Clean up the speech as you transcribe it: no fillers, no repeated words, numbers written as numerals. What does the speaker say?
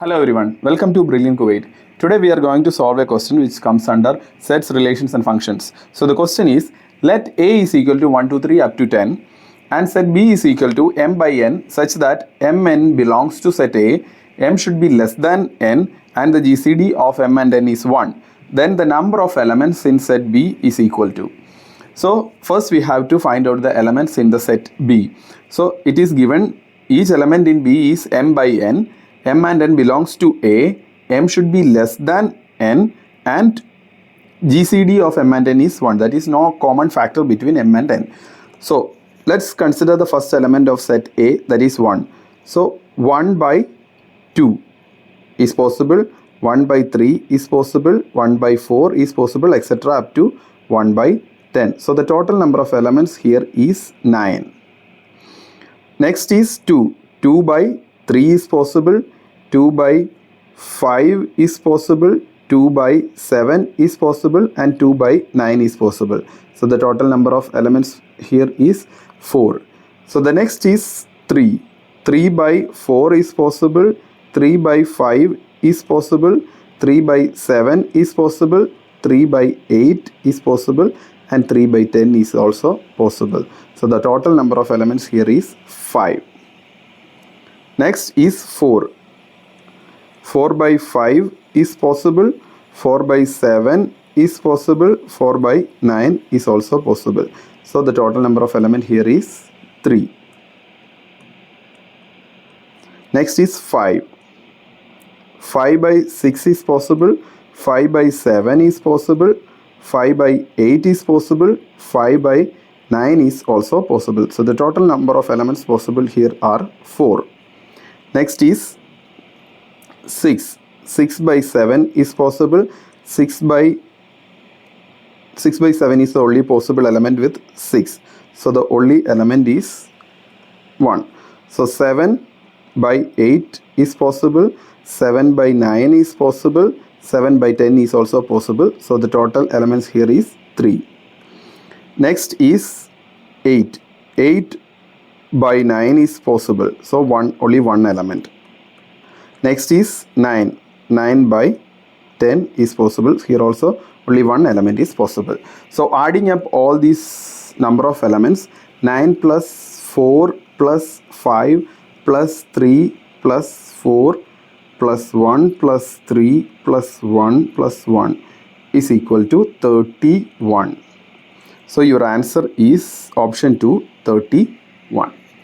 Hello everyone, welcome to Brilliant Kuwait. Today we are going to solve a question which comes under sets, relations and functions. So the question is, let A is equal to 1, 2, 3 up to 10 and set B is equal to m by n such that mn belongs to set A, m should be less than n and the GCD of m and n is 1. Then the number of elements in set B is equal to. So first we have to find out the elements in the set B. So it is given each element in B is m by n. M and n belongs to A, m should be less than n and GCD of m and n is 1. That is no common factor between m and n. So let's consider the first element of set A, that is 1. So 1 by 2 is possible, 1 by 3 is possible, 1 by 4 is possible, etc. up to 1 by 10. So the total number of elements here is 9. Next is 2. 2 by 3 is possible, 2 by 5 is possible, 2 by 7 is possible and 2 by 9 is possible. So the total number of elements here is 4. So the next is 3. 3 by 4 is possible, 3 by 5 is possible, 3 by 7 is possible, 3 by 8 is possible and 3 by 10 is also possible. So the total number of elements here is 5. Next is 4. 4 by 5 is possible, 4 by 7 is possible, 4 by 9 is also possible. So the total number of elements here is 3. Next is 5. 5 by 6 is possible, 5 by 7 is possible, 5 by 8 is possible, 5 by 9 is also possible. So the total number of elements possible here are 4. Next is 6. 6 by 7 is possible. 6 by 7 is the only possible element with 6. So the only element is 1. So 7 by 8 is possible. 7 by 9 is possible. 7 by 10 is also possible. So the total elements here is 3. Next is 8. 8 by 9 is possible. So only one element. Next is 9. 9 by 10 is possible. Here also only one element is possible. So adding up all these number of elements, 9 plus 4 plus 5 plus 3 plus 4 plus 1 plus 3 plus 1 plus 1 is equal to 31. So your answer is option 2, 31.